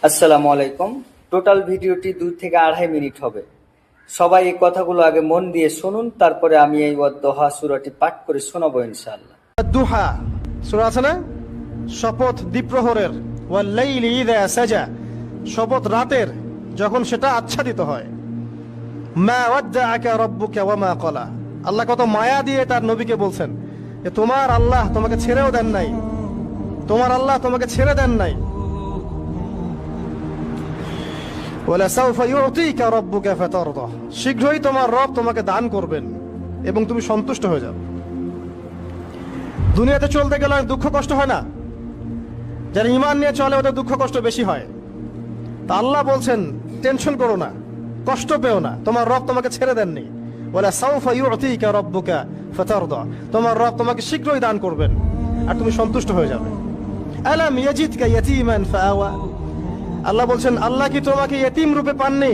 আসসালামু আলাইকুম। টোটাল ভিডিওটি 2 থেকে 2.5 মিনিট হবে। সবাই এই কথাগুলো আগে মন দিয়ে শুনুন, তারপরে আমি এই ওয়াদ-দোহা সূরাটি পাঠ করে শোনাবো ইনশাআল্লাহ। দুহা সূরা আছে না? শপথ দ্বিপ্রহরের, ওয়াল লাইলি ইযা সাজা, শপথ রাতের যখন সেটা আচ্ছাদিত হয়। মা ওয়াদ্দাআকা রাব্বুকা ওয়া মা ক্বালা, আল্লাহ কত মায়া দিয়ে তার নবীকে বলছেন যে তোমার আল্লাহ তোমাকে ছেড়েও দেন নাই, তোমার আল্লাহ তোমাকে ছেড়ে দেন নাই। ওয়ালা সাউফা ইউতিকা রাব্বুকা ফাতারদা, শীঘ্রই তোমার রব তোমাকে দান করবেন এবং তুমি সন্তুষ্ট হয়ে যাবে। দুনিয়াতে চলতে গেলে দুঃখ কষ্ট হয় না? যারা ঈমান নিয়ে চলে ওদের দুঃখ কষ্ট বেশি হয়। তা আল্লাহ বলছেন টেনশন করো না, কষ্ট পেও না, তোমার রব তোমাকে ছেড়ে দেননি। ওয়ালা সাউফা ইউতিকা রাব্বুকা ফাতারদা, তোমার রব তোমাকে শীঘ্রই দান করবেন আর তুমি সন্তুষ্ট হয়ে যাবে। আলাম ইয়াজিদকা ইয়াতীমান ফাআওয়া, আল্লাহ বলছেন আল্লাহ কি তোমাকে ইতিম রূপে পাননি?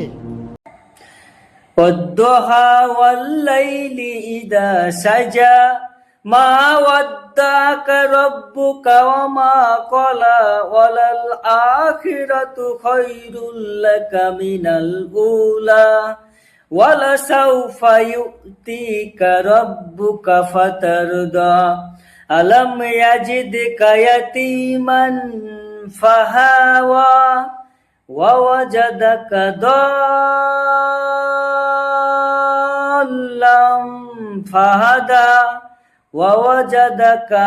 ওয়াদ-দোহা ওয়াল-লাইলি ইযা সাজা মা ওয়াদ্দাকা রাব্বুকা ওয়া মা ক্বালা ওয়ালাল আখিরাতু খায়রুল লাকা মিনাল উলা ওয়ালা সাউফা ইউতিকা রাব্বুকা ফাতারদা আলাম ইয়াজিদকা ইয়াতীমান ফাহাওয়া ওয়াওয়াজাদাকা দাল্লাম ফাহাদা ওয়াওয়াজাদাকা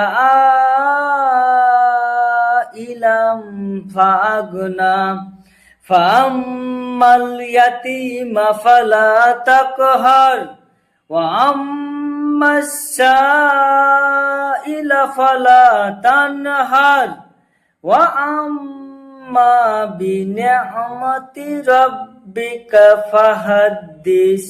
আইলাম ফাআগনা ফাআম্মাল ইয়াতীমা ফালা তাকহার ওয়া আম্মাস সাইলা ফালা তানহার ওয়া আম্মা বিনি'মাতি রাব্বিকা ফাহাদ্দিস।